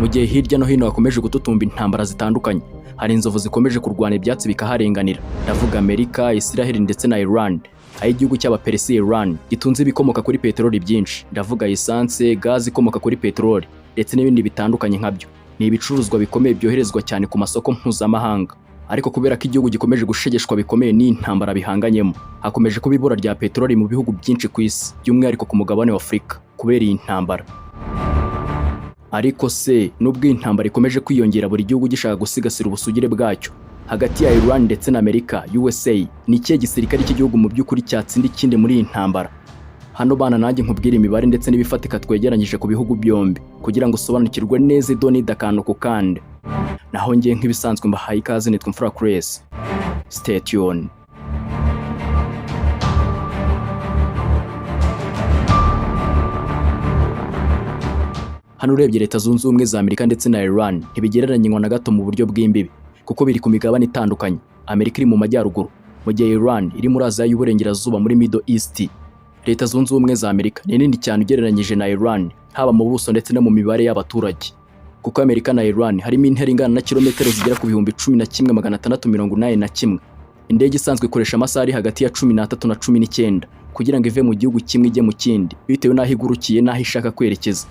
mu gihe hirya no hino hakomeje gututumba intambara zitandukanye. Hari inzovu zikomeje kurwana ibyatsi bikaharenganira, ndavuga Amerika, Israel ndetse na Iran. Aho igihugu cy'abaperesi Iran gitunze ibikomoka kuri peteroli byinshi, ndavuga essence, gaz ikomoka kuri peteroli ndetse n'ibindi bitandukanye nkabyo. Ni ibicuruzwa bikomeye byoherezwa cyane ku masoko mpuzamahanga. Ariko kubera ko igihugu gikomeje gushegeshwa bikomeye n'intambara bihanganyemo, hakomeje kuba ibura rya peteroli mu bihugu byinshi ku isi, by'umwihariko ku mugabane wa Afurika kubera iyi ntambara. Ariko se nubwo intambara ikomeje kwiyongera, buri gihugu gishaka gusigasira ubusugire bwacyo, hagati ya Iran ndetse na Amerika, USA, ni ikihe gisirikare cy'igihugu mu by'ukuri cyatsinda ikindi muri iyi ntambara? Hano bana nanjye nkubwira imibare ndetse n'ibifatika twegeranyije ku bihugu byombi kugira ngo usobanukirwe neza idonida akantu ku kandi. Naho ngiye nk'ibisanzwe mbahaye ikaze, nitwa Imfura Chris. Stay tuned. Hano urebye Leta Zunze Ubumwe za Amerika ndetse na Iran ntibigereranywa na gato mu buryo bw'imbibi, kuko biri ku migabane itandukanye. Amerika iri mu majyaruguru, mu gihe Iran iri muri Aziya y'uburengerazuba muri Middle East. Leta Zunze Ubumwe za Amerika ni nini cyane ugereranyije na Iran, haba mu buso ndetse no mu mibare y'abaturage, kuko Amerika na Iran harimo intera ingana na kilometero zigera ku 11,681. Indege isanzwe ikoresha amasaha ari hagati ya 13 na 19 kugira ngo ive mu gihugu kimwe ijye mu kindi, bitewe n'aho igurukiye n'aho ishaka kwerekeza.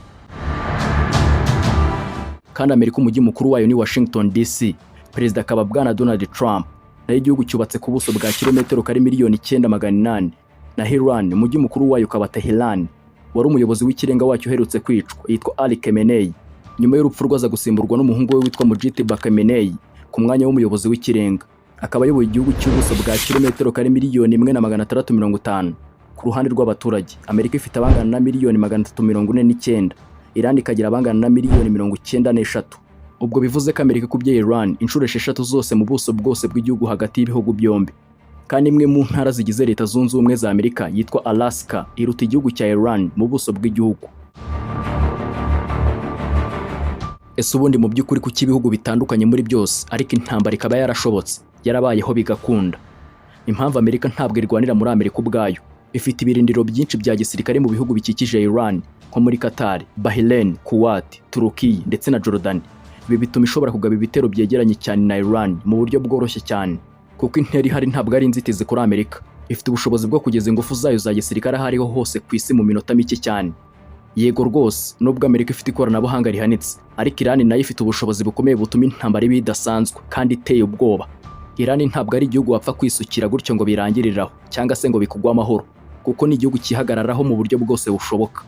Kandi Amerika umujyi mukuru wayo ni Washington DC, perezida akaba bwana Donald Trump. Naho igihugu cyubatse ku buso bwa kilometero kari 9,800,000. Na Iran umujyi mukuru wayo ukaba Tehran. Wari umuyobozi w'ikirenga wacyo uherutse kwicwa yitwa Ali Khamenei, nyuma y'urupfu rwaza gusimburwa n'umuhungu we witwa Mujtaba Khamenei ku mwanya w'umuyobozi w'ikirenga. Akaba ayoboye igihugu cy'ubuso bwa kilometero kari 1,650,000. Ku ruhande rw'abaturage, Amerika ifite abangana na 349,000. Iran ikagira abangana na 93,000,000. Ubwo bivuze ko Amerika ikubye Iran inshuro 6 zose mu buso bwose bw'igihugu hagati y'ibihugu byombi. Kandi imwe mu ntara zigize Leta Zunze Ubumwe za Amerika yitwa Alaska iruta igihugu cya Iran mu buso bw'igihugu. Ese ubundi mu by'ukuri ku cy'ibihugu bitandukanye muri byose, ariko intambara ikaba yarashobotse, yarabayeho bigakunda? Impamvu Amerika ntabwo irwanira muri Amerika ubwayo, ifite ibirindiro byinshi bya gisirikare mu bihugu bikikije Iran, nko muri Qatar, Bahrain, Kuwait, Turukiya ndetse na Jordan. Ibi bituma ishobora kugaba ibitero byegeranye cyane na Iran mu buryo bworoshye cyane, kuko intera ihari ntabwo ari inzitizi kuri Amerika. Ifite ubushobozi bwo kugeza ingufu zayo za gisirikare ahariho hose ku isi mu minota mike cyane. Yego rwose, nubwo Amerika ifite ikoranabuhanga rihanitse, ariko Iran nayo ifite ubushobozi bukomeye butuma intambara iba idasanzwe kandi iteye ubwoba. Iran ntabwo ari igihugu wapfa kwisukira gutyo ngo birangiriraho cyangwa se ngo bikugwa amahoro, kuko ni igihugu kihagararaho mu buryo bwose bushoboka.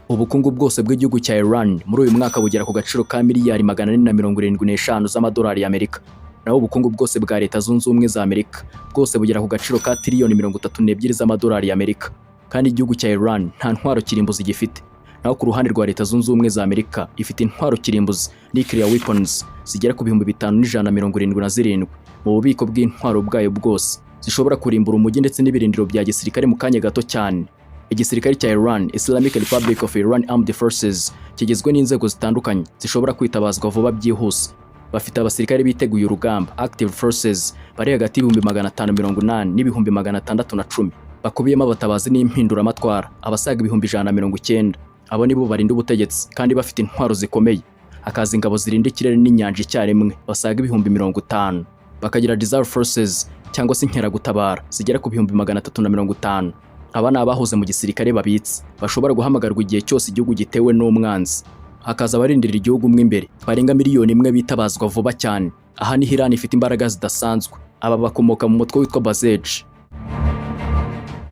Ubukungu bwose bw'igihugu cya Iran muri uyu mwaka bugera ku gaciro ka miliyari 475 z'amadolari y'Amerika. Naho ubukungu bwose bwa Leta Zunze Ubumwe za Amerika bwose bugera ku gaciro ka tiriyoni 32 z'amadolari y'Amerika. Kandi igihugu cya Iran nta ntwaro kirimbuzi gifite. Naho ku ruhande rwa Leta Zunze Ubumwe za Amerika ifite intwaro kirimbuzi nuclear weapons zigera ku 5,177 mu bubiko bw'intwaro bwayo bwose, zishobora kurimbura umujyi ndetse n'ibirindiro bya gisirikare mu kanya gato cyane. Igisirikare cya Iran, Islamic Republic of Iran Armed Forces, kigizwe n'inzego zitandukanye zishobora kwitabazwa vuba byihuse. Bafite abasirikare biteguye urugamba, active forces, bari hagati y'580 n'610. Bakubiyemo abatabazi n'impinduramatwara, abasaga 190. Abo nibo barinda ubutegetsi kandi bafite intwaro zikomeye. Hakaza ingabo zirinda ikirere n'inyanja icyarimwe, basaga 50,000. Bakagira reserve forces cyangwa se inkeragutabara zigera ku 350. Aba ni abahoze mu gisirikare babitse, bashobora guhamagarwa igihe cyose igihugu gitewe n'umwanzi. Hakaza abarindira igihugu mwe imbere, barenga 1,000,000 bitabazwa vuba cyane. Aha ni Iran ifite imbaraga zidasanzwe. Aba bakomoka mu mutwe witwa 𝐂𝐳𝐧.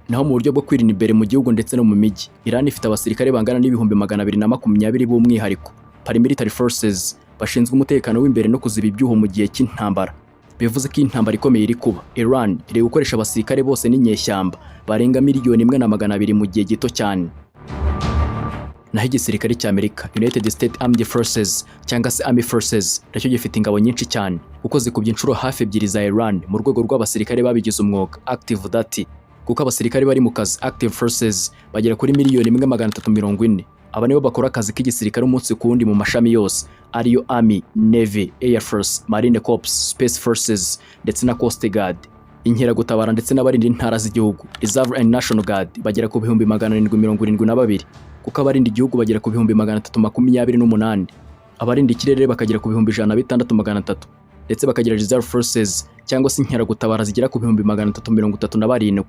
Naho mu buryo bwo kwirinda imbere mu gihugu ndetse no mu mijyi, Iran ifite abasirikare bangana n'220,000 b'umwihariko, paramilitary forces, bashinzwe umutekano w'imbere no kuziba ibyuho mu gihe cy'intambara. Bivuze ko intambara ikomeye iri kuba, Iran iri gukoresha abasirikare bose n'inyeshyamba barenga 1,200,000 mu gihe gito cyane. Naho igisirikare cya Amerika, United States Armed Forces cyangwa se Army Forces, nacyo gifite ingabo nyinshi cyane, kuko zikubye inshuro hafi 2 za Iran mu rwego rw'abasirikare babigize umwuga, active duty. Kuko abasirikare bari mu kazi, active forces, bagera kuri 1,340,000. Aba nibo bakora akazi k'igisirikare umunsi ku wundi mu mashami yose, ariyo Army, Navy, Air Force, Marine Corps, Space Forces ndetse na Coast Guard. Inkeragutabara ndetse n'abarinda intara z'igihugu, Reserve and National Guard, bagera ku 772. kuko abarinda igihugu bagera ku 328, abarinda ikirere bakagera ku 106,300, ndetse bakagira reserve forces cyangwa se inkeragutabara zigera ku 337,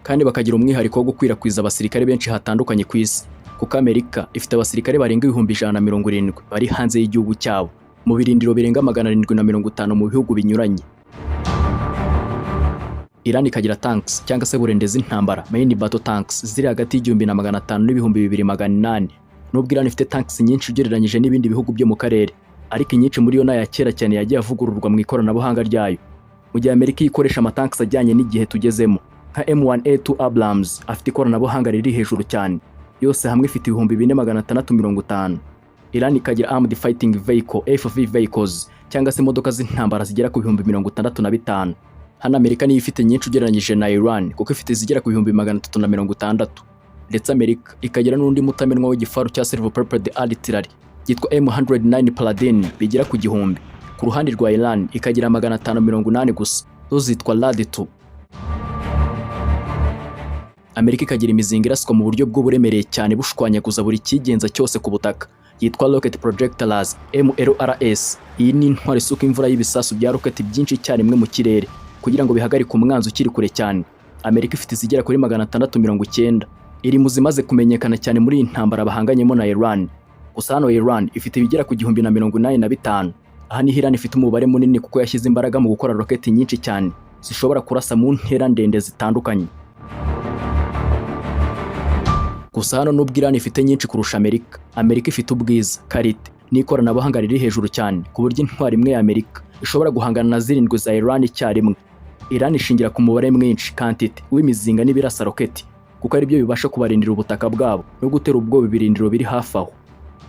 kandi bakagira umwihariko wo gukwirakwiza abasirikare benshi hatandukanye ku isi, kuko Amerika ifite abasirikare barenga 170,000 bari hanze y'igihugu cyabo mu birindiro birenga 750 mu bihugu binyuranye. Iran ikagira tanks cyangwa se burendezi intambara main battle tanks ziri hagati y'1,500 n'2,800. Nubwo Iran ifite tanks nyinshi ugereranyije n'ibindi bihugu byo mu karere, ariko inyinshi muri yo n'aya kera cyane yagiye avugururwa mu ikoranabuhanga ryayo, mu gihe Amerika ikoresha amatanks ajyanye n'igihe tugezemo nka M1A2 Abrams afite ikoranabuhanga riri hejuru cyane, yose hamwe ifite 4,650. Iran ikagira armored fighting vehicle FV vehicles cyangwa se imodoka z'intambara zigera ku 65,000. Hano Amerika niyo ifite nyinshi ugereranyije na Iran kuko ifite zigera ku 360. Ndetse Amerika ikagira n'undi mutamenwa w'igifaru cya Silver Purple Artillery yitwa M109 Paladin bigera ku 1,000. Ku ruhande rwa Iran ikagira 580 gusa, zo zitwa Rad-2. Amerika ikagira imizinga iraswa mu buryo bw'uburemereye cyane bushwanyaguza buri kigenza cyose ku butaka, yitwa Rocket Projectiles MLRS. Iyi ni intwari isuka imvura y'ibisasu bya rocket byinshi icyarimwe mu kirere kugira ngo bihagarike umwanzi ukiri kure cyane. Amerika ifite zigera kuri 690, iri mu zimaze kumenyekana cyane muri iyi ntambara bahanganyemo na Iran. Gusa hano Iran ifite ibigera ku 1,085. Aha ni Iran ifite umubare munini kuko yashyize imbaraga mu gukora rocket nyinshi cyane zishobora kurasa mu ntera ndende zitandukanye. Gusa hano nubwo Iran ifite nyinshi kurusha Amerika, Amerika ifite ubwiza, karite n'ikoranabuhanga riri hejuru cyane ku buryo intwari imwe ya Amerika ishobora guhangana na 7 za Iran icyarimwe. Iran ishingira ku mubare mwinshi quantity w'imizinga n'ibirasa rocket kuko ari byo bibasha kubarindira ubutaka bwabo no gutera ubwoba ibirindiro biri hafi aho.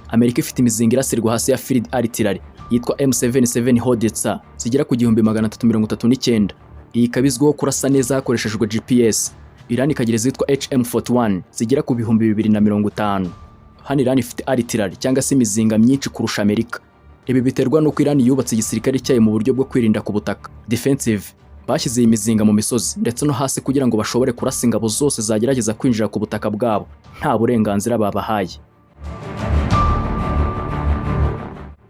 Amerika ifite imizinga irasirwa hasi ya field artillery yitwa M77 Howitzer zigera ku 339. Iyi kabizweho kurasa neza hakoreshejwe GPS. Iran ikagira izitwa HM41 zigera ku 2,250. Hano Iran ifite artillery cyangwa se imizinga myinshi kurusha Amerika. Ibi biterwa nuko Iran yubatse igisirikare cyayo mu buryo bwo kwirinda ku butaka, defensive. Bashyize imizinga mu misozi ndetse no hasi kugira ngo bashobore kurasa ingabo zose zagerageza kwinjira ku butaka bwabo nta burenganzira babahaye.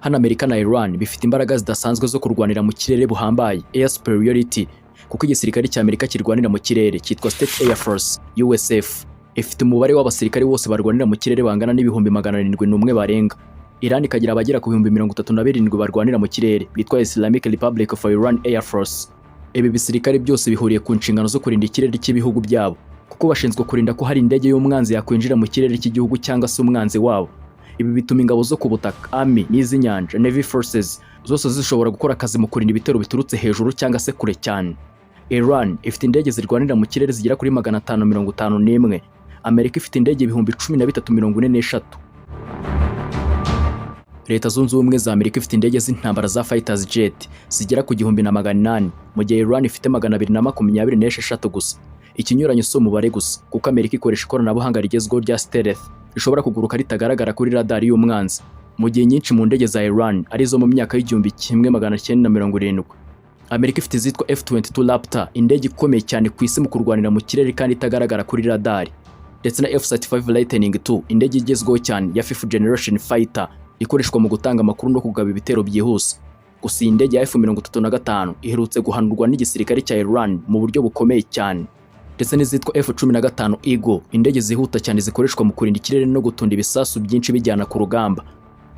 Hano Amerika na Iran bifite imbaraga zidasanzwe zo kurwanira mu kirere buhambaye, air superiority, kuko igisirikare cya Amerika kirwanira mu kirere cyitwa State Air Force USF. Ifite umubare w'abasirikare bose barwanira mu kirere bangana n'ibihumbi 701 barenga. Iran ikagira abagera ku 37,000 barwanira mu kirere bitwa Islamic Republic of Iran Air Force. Ibi bisirikare byose bihuriye ku nshingano zo kurinda ikirere cy'ibihugu byabo, kuko bashinzwe kurinda ko hari indege y'umwanzi yakwinjira mu kirere cy'igihugu cyangwa se umwanzi wabo. Ibi bituma ingabo zo ku butaka, army n'iz'inyanja, navy forces, zose zishobora gukora akazi mu kurinda ibitero biturutse hejuru cyangwa se kure cyane. Iran ifite indege zirwanira mu kirere zigera kuri 551. Amerika ifite indege 13,343. Leta Zunze Ubumwe za Amerika ifite indege z'intambara za fighters jet zigera ku 1,800, mu gihe Iran ifite 226 gusa. Ikinyuranyo so mubare gusa, kuko Amerika ikoresha ikoranabuhanga rigezweho rya stealth rishobora kuguruka ritagaragara kuri radar y'umwanzi, mu gihe nyinshi mu ndege za Iran ari zo mu myaka y'1970. Amerika ifite izitwa F-22 Raptor, indege ikomeye cyane ku isi mu kurwanira mu kirere kandi itagaragara kuri radar, ndetse na F-35 Lightning II, indege igezweho cyane ya 5th generation fighter ikoreshwa mu gutanga amakuru no kugaba ibitero byihuse. Gusa iyi ndege ya F-35 iherutse guhanurwa n'igisirikare cya Iran mu buryo bukomeye cyane. Ndetse n'izitwa F-15 Eagle, indege zihuta cyane zikoreshwa mu kurinda ikirere no gutunda ibisasu byinshi bijyana ku rugamba.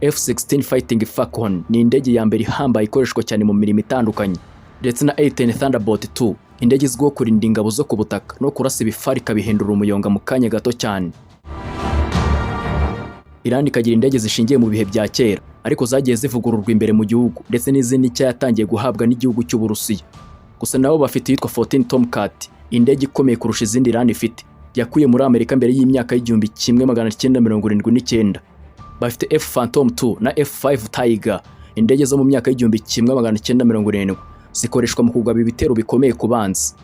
F-16 Fighting Falcon ni indege ya mbere ihambaye ikoreshwa cyane mu mirimo itandukanye. Ndetse na A-10 Thunderbolt II, indege izwiho kurinda ingabo zo ku butaka no kurasa ibifari ikabihindura umuyonga mu kanya gato cyane. Iran ikagira indege zishingiye mu bihe bya kera ariko zagiye zivugururwa imbere mu gihugu, ndetse n'izindi nshya yatangiye guhabwa n'igihugu cy'Uburusiya. Gusa nabo bafite yitwa 14 Tomcat, indege ikomeye kurusha izindi Iran ifite, yakuye muri Amerika mbere y'imyaka y'1979. Bafite F Phantom II na F5 Tiger, indege zo mu myaka y'1970 zikoreshwa mu kugaba ibitero bikomeye ku banzi.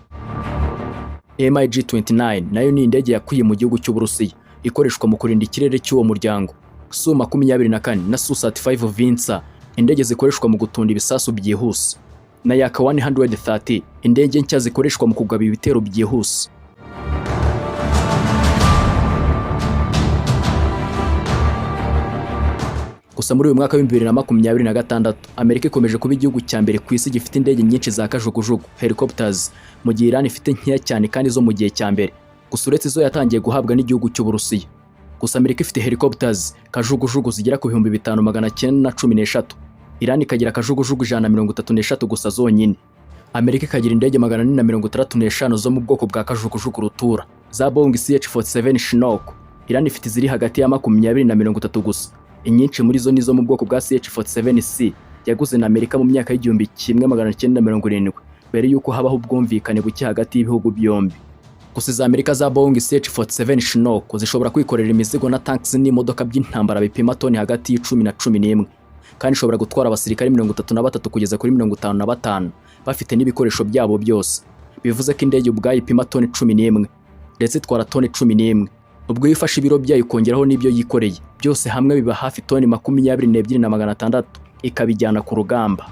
MiG-29 nayo ni indege yakuye mu gihugu cy'Uburusiya, ikoreshwa mu kurinda ikirere cy'uwo muryango. Su-24 na Su-35 Vincer, indege zikoreshwa mu gutunda ibisasu byihuse, na Yak 130, indege nshya zikoreshwa mu kugaba ibitero byihuse. Gusa muri uyu mwaka wa 2026 Amerika ikomeje kuba igihugu cya mbere ku isi gifite indege nyinshi za kajugujugu helicopters, mu gihe Iran ifite nkeya cyane kandi zo mu gihe cya mbere. Gusa uretse izo yatangiye guhabwa n'igihugu cy'Uburusiya. Gusa Amerika ifite helicopters kajugujugu zigera ku 5913, Iran ikagira kajugujugu 133 gusa zonyine. Amerika ikagira indege 465 zo mu bwoko bwa kajugujugu rutura za Boeing CH-47 Chinook. Iran ifite iziri hagati ya 20 na 30 gusa. Inyinshi muri zo nizo mu bwoko bwa CH-47C yaguze na Amerika mu myaka y'1970 mbere yuko habaho ubwumvikane buke hagati y'ibihugu byombi. Gusa za Amerika za Boeing CH-47 Chinook zishobora kwikorera imizigo na tanks n'imodoka by'intambara bipima toni hagati y'10 na 11, kandi ishobora gutwara abasirikare 33 kugeza kuri 55 bafite n'ibikoresho byabo byose. Bivuze ko indege ubwayo ipima toni 11 ndetse itwara toni 11. Ubwo yifashe ibiro byayo kongeraho n'ibyo yikoreye byose hamwe biba hafi toni 22,600 ikabijyana ku rugamba.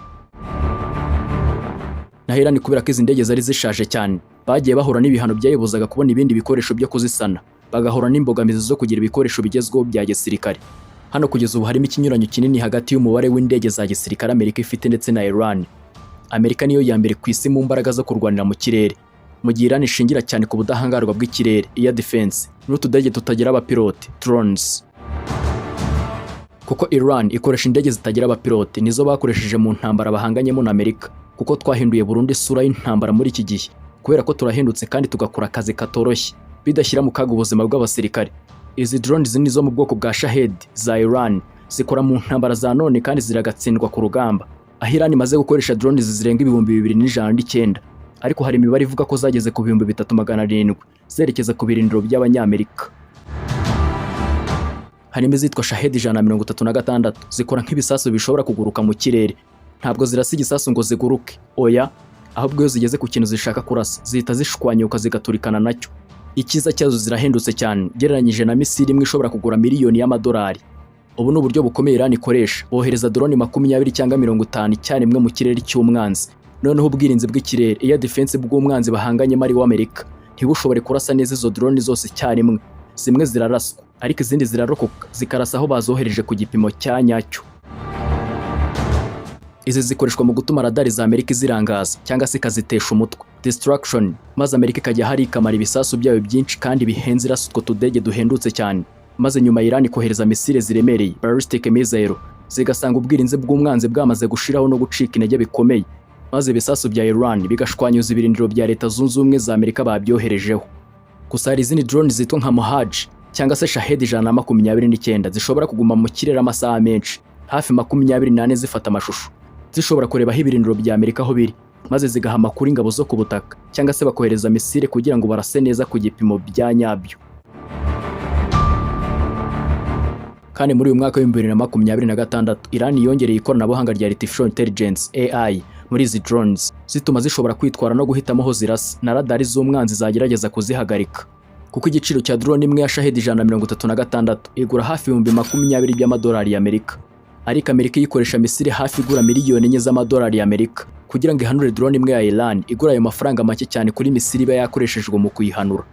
Na Iran kubera ko izi ndege zari zishaje cyane, bagiye bahura n'ibihano byayibuzaga kubona ibindi bikoresho byo kuzisana, bagahura n'imbogamizi zo kugira ibikoresho bigezweho bya gisirikare. Hano kugeza ubu harimo ikinyuranyo kinini hagati y'umubare w'indege za gisirikare Amerika ifite ndetse na Iran. Amerika niyo ya mbere ku isi mu mbaraga zo kurwanira mu kirere, mu gihe Iran ishingira cyane ku budahangarwa bw'ikirere air defense n'utudege tutagira abapilote drones. Kuko Iran ikoresha indege zitagira abapilote nizo bakoresheje mu ntambara bahanganyemo na Amerika, kuko twahinduye burundu isura y'intambara muri iki gihe kubera ko turahindutse kandi tugakora akazi katoroshye bidashyira mu kaga ubuzima bw'abasirikare. Izi drones nizo mu bwoko bwa Shahed za Iran zikora mu ntambara za none kandi ziragatsindwa ku rugamba. Aho Iran imaze gukoresha drones zirenga 2109, ariko hari imibare ivuga ko zageze ku 3700 zerekeza ku birindiro by'Abanyamerika. Harimo izitwa Shahed 136 zikora nk'ibisasu bishobora kuguruka mu kirere. Ntabwo zirasa igisasu ngo ziguruke, oya, ahubwo iyo zigeze ku kintu zishaka kurasa zihita zishwanyuka zigaturikana nacyo. Ikiza cyazo zirahendutse cyane gereranyije na misiri imwe ishobora kugura miliyoni y'amadolari. Ubu ni uburyo bukomeye Iran ikoresha, bohereza drone 20 cyangwa 50 icyarimwe mu kirere cy'umwanzi. Noneho ubwirinzi bw'ikirere air defense bw'umwanzi bahanganye mari w'Amerika ntibushobore kurasa neza izo drone zose icyarimwe. Zimwe ziraraswa ariko izindi zirarokoka zikarasa aho bazohereje ku gipimo cya nyacyo. Izi zikoreshwa mu gutuma radari za Amerika zirangaza cyangwa se kazitesha umutwe distraction, maze Amerika ikajya hari ikamara ibisasu byayo byinshi kandi bihenze irasutwa tudege duhendutse cyane, maze nyuma Iran ikohereza misile ziremereye ballistic missile zigasanga ubwirinzi bw'umwanzi bwamaze gushiraho no gucika intege bikomeye, maze ibisasu bya Iran bigashwanyuza ibirindiro bya Leta Zunze Ubumwe za Amerika babyoherejeho. Gusa hari izindi drone zitwa nka Mohaj cyangwa se Shahed 129 zishobora kuguma mu kirere amasaha menshi hafi 28 zifata amashusho, zishobora kureba aho ibirindiro bya Amerika aho biri, maze zigaha amakuru ingabo zo ku butaka cyangwa se bakohereza misile kugira ngo barase neza ku gipimo bya nyabyo. Kandi muri uyu mwaka wa 2026 Iran yongereye ikoranabuhanga rya artificial intelligence AI muri izi drones, zituma zishobora kwitwara no guhitamo aho zirasa na radari z'umwanzi zagerageza kuzihagarika. Kuko igiciro cya drone imwe ya Shahed 136 igura hafi 20,000 by'amadolari y'Amerika, ariko Amerika yikoresha misile hafi igura miliyoni 4 z'amadolari y'Amerika kugira ngo ihanure drone imwe ya Iran igura ayo mafaranga make cyane kuri misile iba yakoreshejwe mu kuyihanura.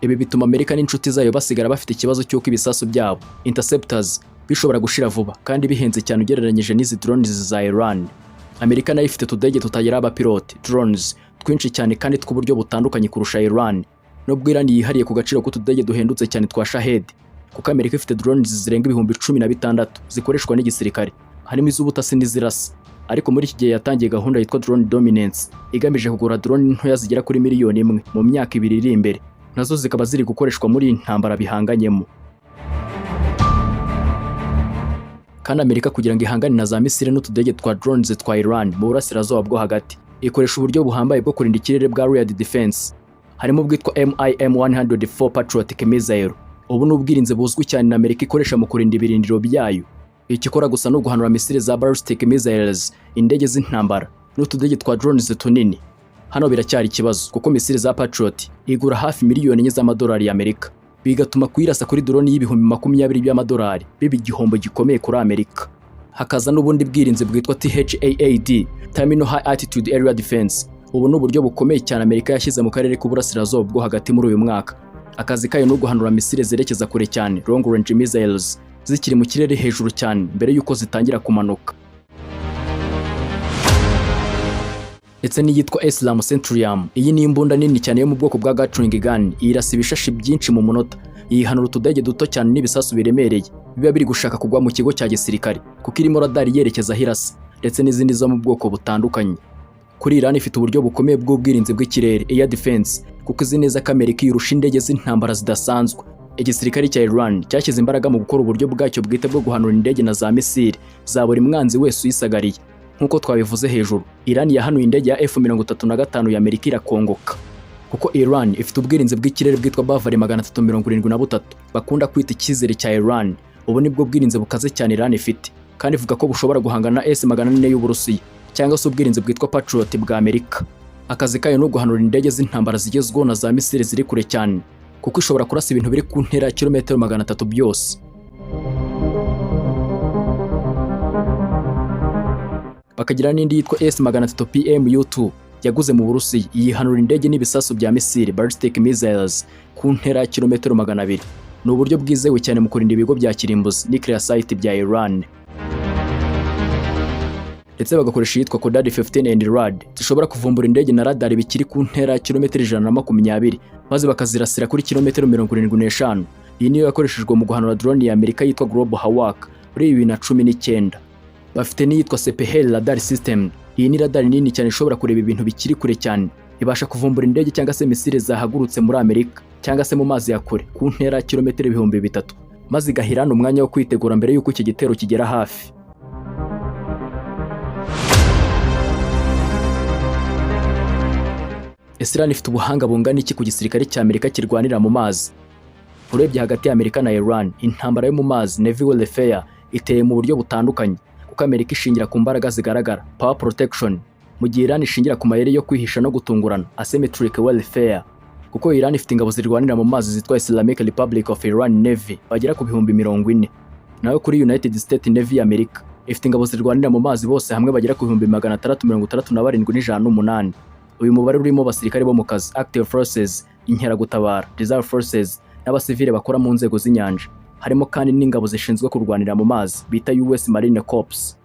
Ibi bituma Amerika n'inshuti zayo basigara bafite ikibazo cy'uko ibisasu byabo interceptors bishobora gushira vuba kandi bihenze cyane ugereranyije n'izi drones za Iran. Amerika nayo ifite tudege tutagira abapilote drones twinshi cyane kandi tw'uburyo butandukanye kurusha Iran, nubwo Iran yihariye ku gaciro k'utudege duhendutse cyane twa Shahed, kuko Amerika ifite drones zirenga 16,000 zikoreshwa n'igisirikare, harimo iz'ubutasi n'izirasa. Ariko muri iki gihe yatangiye gahunda yitwa drone dominance igamije kugura drone ntoya zigera kuri 1,000,000 mu myaka 2 iri imbere, nazo zikaba ziri gukoreshwa muri intambara bihanganyemo. Kandi Amerika kugira ngo ihangane na za misile n'utudege twa drones twa Iran mu burasirazuba bwo hagati ikoresha uburyo buhambaye bwo kurinda ikirere bwa rear defense, harimo ubwitwa MIM-104 patriotic missile. Ubu ni ubwirinzi buzwi cyane na Amerika ikoresha mu kurinda ibirindiro byayo. Ikikora gusa no guhanura misile za ballistic missiles, indege z'intambara n'utudege twa drones tunini. Hano biracyari ikibazo kuko misile za Patriot igura hafi miliyoni 4 z'amadolari y'Amerika, bigatuma kuyirasa kuri drone y'ibihumbi 20 by'amadolari biba igihombo gikomeye kuri Amerika. Hakaza n'ubundi bwirinzi bwitwa THAAD Terminal High Altitude Area Defense. Ubu ni uburyo bukomeye cyane Amerika yashyize mu karere k'uburasirazuba bwo hagati muri uyu mwaka. Akazi kayo no guhanura misile zerekeza kure cyane long range missiles zikiri mu kirere hejuru cyane mbere y'uko zitangira kumanuka. Ndetse n'iyitwa Islam Centurium, iyi ni imbunda nini cyane yo mu bwoko bwa Gatling gun, irasa ibishashi byinshi mu munota, yihanura utudege duto cyane n'ibisasu biremereye biba biri gushaka kugwa mu kigo cya gisirikare kuko irimo radari yerekeza hirasa, ndetse n'izindi zo mu bwoko butandukanye. Kuri Iran ifite uburyo bukomeye bw'ubwirinzi bw'ikirere air defense, kuko izi neza ko Amerika irusha indege z'intambara zidasanzwe. Igisirikare cya Iran cyashyize imbaraga mu gukora uburyo bwacyo bwite bwo guhanura indege na za misile za buri mwanzi wese uyisagariye. Nkuko twabivuze hejuru, Iran yahanuye indege ya F-35 ya Amerika irakongoka. Kuko Iran ifite ubwirinzi bw'ikirere bwitwa 𝐕373 bakunda kwita icyizere cya Iran. Ubu nibwo bwirinzi bukaze cyane Iran ifite, kandi ivuga ko bushobora guhangana na S-400 y'Uburusiya cyangwa se ubwirinzi bwitwa Patriot bwa Amerika. Akazi kayo no guhanura indege z'intambara zigezweho na za misile ziri kure cyane, kuko ishobora kurasa ibintu biri ku ntera ya kilometero 300 byose. Bakagira n'indi yitwa S-300 PMU-2 yaguze mu Burusiya, yihanura indege n'ibisasu bya misile ballistic missiles ku ntera ya kilometero 200. Ni uburyo bwizewe cyane mu kurinda ibigo bya kirimbuzi nuclear site bya Iran. Ndetse bagakoresha yitwa Codad 15 and RAD zishobora kuvumbura indege na radar bikiri ku ntera ya kilometero 120, maze bakazirasira kuri kilometero 75. Iyi niyo yakoreshejwe mu guhanura drone ya Amerika yitwa Global Hawk muri 2019. Bafite n'iyitwa CPH radar system. Iyi ni radar nini cyane ishobora kureba ibintu bikiri kure cyane, ibasha kuvumbura indege cyangwa se misile zahagurutse muri Amerika cyangwa se mu mazi ya kure ku ntera ya kilometero 3000, maze igahirana umwanya wo kwitegura mbere y'uko iki gitero kigera hafi. Iran ifite ubuhanga bungana iki ku gisirikare cya Amerika kirwanira mu mazi? Urebye hagati ya Amerika na Iran, intambara yo mu mazi Naval warfare iteye mu buryo butandukanye, kuko Amerika ishingira ku mbaraga zigaragara power protection, mu gihe Iran ishingira ku mayeri yo kwihisha no gutungurana asymmetric warfare. Kuko Iran ifite ingabo zirwanira mu mazi zitwa Islamic Republic of Iran Navy bagera ku 40,000, naho kuri United States Navy ya Amerika ifite ingabo zirwanira mu mazi bose hamwe bagera ku 637,108. Uyu mubare urimo abasirikare bo mu kazi active forces, inkeragutabara reserve forces, n'abasivile bakora mu nzego z'inyanja. Harimo kandi n'ingabo zishinzwe kurwanira mu mazi bita US Marine Corps.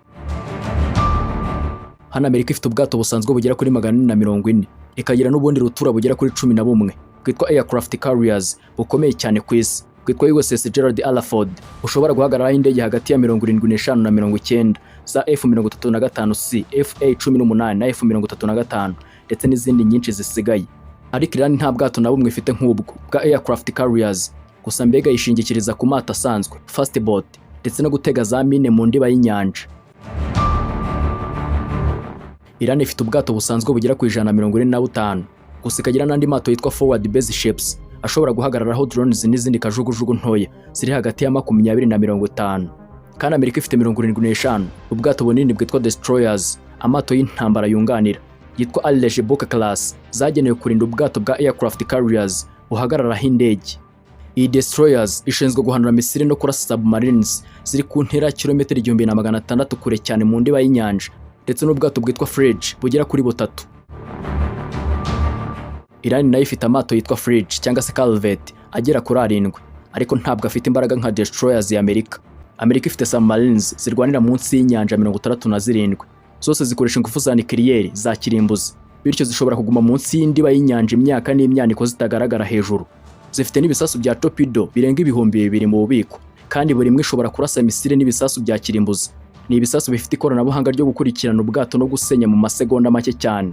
Hano Amerika ifite ubwato busanzwe bugera kuri 440, ikagira n'ubundi rutura bugera kuri 11 bwitwa aircraft carriers bukomeye cyane ku isi bwitwa USS Gerald R. Ford, ushobora guhagararaho indege hagati ya 75 na 90 za F-35C, F/A-18 na F-35 ndetse n'izindi nyinshi zisigaye. Ariko Iran nta bwato na bumwe ifite nk'ubwo bwa aircraft carriers, gusa mbega yishingikiriza ku mato asanzwe fast boat ndetse no gutega za mine mu ndiba y'inyanja. Iran ifite ubwato busanzwe bugera ku 145, gusa ikagira n'andi mato yitwa forward base ships ashobora guhagararaho drones n'izindi kajugujugu ntoya ziri hagati ya 20 na 50. Kandi Amerika ifite 75 ubwato bunini bwitwa destroyers, amato y'intambara yunganira yitwa 𝐷𝐸𝐺𝐵 class, zagenewe kurinda ubwato bwa aircraft carriers buhagararaho indege. Iyi destroyers ishinzwe guhanura misile no kurasa submarines ziri ku ntera kilometero 1600 kure cyane mu ndiba y'inyanja, ndetse n'ubwato bwitwa frigate bugera kuri 3. Iran nayo ifite amato yitwa frigate cyangwa se corvette agera kuri 7, ariko ntabwo afite imbaraga nka destroyers ya Amerika. Amerika ifite submarines zirwanira munsi y'inyanja 37, zose zikoresha ingufu za nucleaire za kirimbuzi, bityo zishobora kuguma munsi y'indiba y'inyanja imyaka n'imyaniko zitagaragara hejuru. Zifite n'ibisasu bya torpedo birenga 2,000 mu bubiko, kandi buri imwe ishobora kurasa misile n'ibisasu bya kirimbuzi. Ni ibisasu bifite ikoranabuhanga ryo gukurikirana ubwato no gusenya mu masegonda make cyane.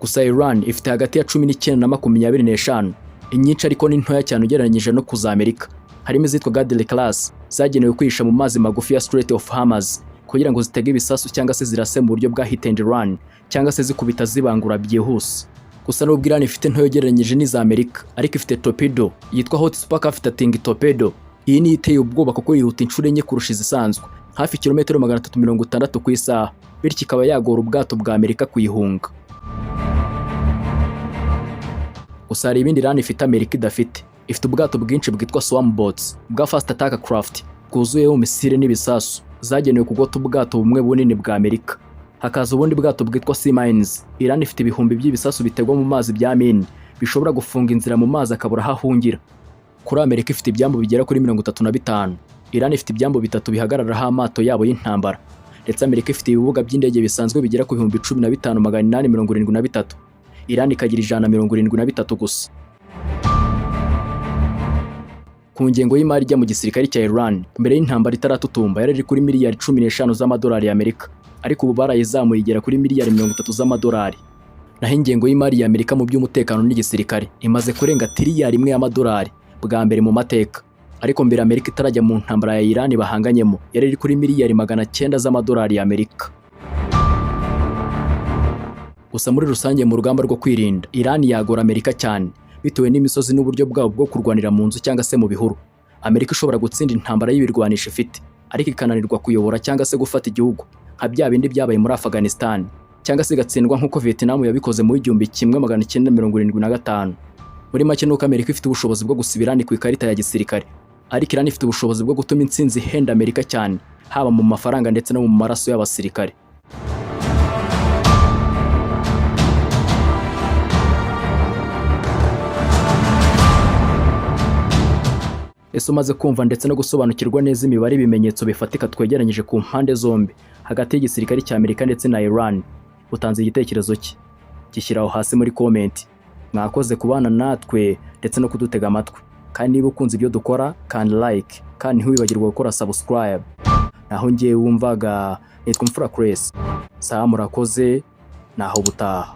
Gusa Iran ifite hagati ya 19 na 25, inyinshi ariko ni ntoya cyane ugereranyije no kuza Amerika. Harimo izitwa Gadley class zagenewe kwihisha mu mazi magufi ya Strait of Hormuz kugira ngo zitege ibisasu cyangwa se zirase mu buryo bwa hit and run cyangwa se zikubita zibangura byihuse. Gusa n'ubwo Iran ifite ntoya ugereranyije n'iza Amerika, ariko ifite torpedo yitwa hot supercafeting torpedo. Iyi ni iteye ubwoba kuko yihuta inshuro enye kurusha izisanzwe, hafi kilometero 360 ku isaha, bityo ikaba yagora ubwato bwa Amerika kuyihunga. Gusa hari ibindi Iran ifite Amerika idafite. Ifite ubwato bwinshi bwitwa swarm boats bwa fast attack craft bwuzuyeho misile n'ibisasu zagenewe kugota ubwato bumwe bunini bwa Amerika. Hakaza ubundi bwato bwitwa sea mines. Iran ifite ibihumbi by'ibisasu bitegwa mu mazi bya mine bishobora gufunga inzira mu mazi akabura aho ahungira. Kuri Amerika ifite ibyambu bigera kuri 35. Iran ifite ibyambo bitatu bihagararaho amato yabo y'intambara, ndetse Amerika ifite ibibuga by'indege bisanzwe bigera ku 15,873. Iran ikagira 173 gusa. Ku ngengo y'imari ijya mu gisirikare cya Iran mbere y'intambara itaratutumba yari iri kuri miliyari 15 z'amadolari y'Amerika, ariko ubu barayizamuye igera kuri miliyari 30 z'amadolari. Naho ingengo y'imari ya Amerika mu by'umutekano n'igisirikare imaze kurenga tiriyari 1 y'amadolari bwa mbere mu mateka. Ariko mbere Amerika itarajya mu ntambara ya Iran bahanganyemo yari iri kuri miliyari 900 z'amadolari y'Amerika. Gusa muri rusange mu rugamba rwo kwirinda, Iran yagora Amerika cyane bitewe n'imisozi n'uburyo bwabo bwo kurwanira mu nzu cyangwa se mu bihuru. Amerika ishobora gutsinda intambara y'ibirwanisho ifite, ariko ikananirwa kuyobora cyangwa se gufata igihugu nka bya bindi byabaye muri Afghanistan, cyangwa se igatsindwa nk'uko Vietnam yabikoze mu 1975. Muri make nuko Amerika ifite ubushobozi bwo gusiba Iran ku ikarita ya gisirikare, ariko Iran ifite ubushobozi bwo gutuma intsinzi ihenda Amerika cyane, haba mu mafaranga ndetse no mu maraso y'abasirikare. Ese umaze kumva ndetse no gusobanukirwa neza imibare ibimenyetso bifatika twegeranyije ku mpande zombi hagati y'igisirikare cya Amerika ndetse na Iran, utanze igitekerezo cye, gishyiraho hasi muri comment. Mwakoze kubana natwe ndetse no kudutega amatwi, kandi niba ukunze ibyo dukora kandi like, kandi ntiwibagirwe gukora subscribe. Naho ngiye wumvaga nitwa Imfura Chris. Murakoze, naho butaha.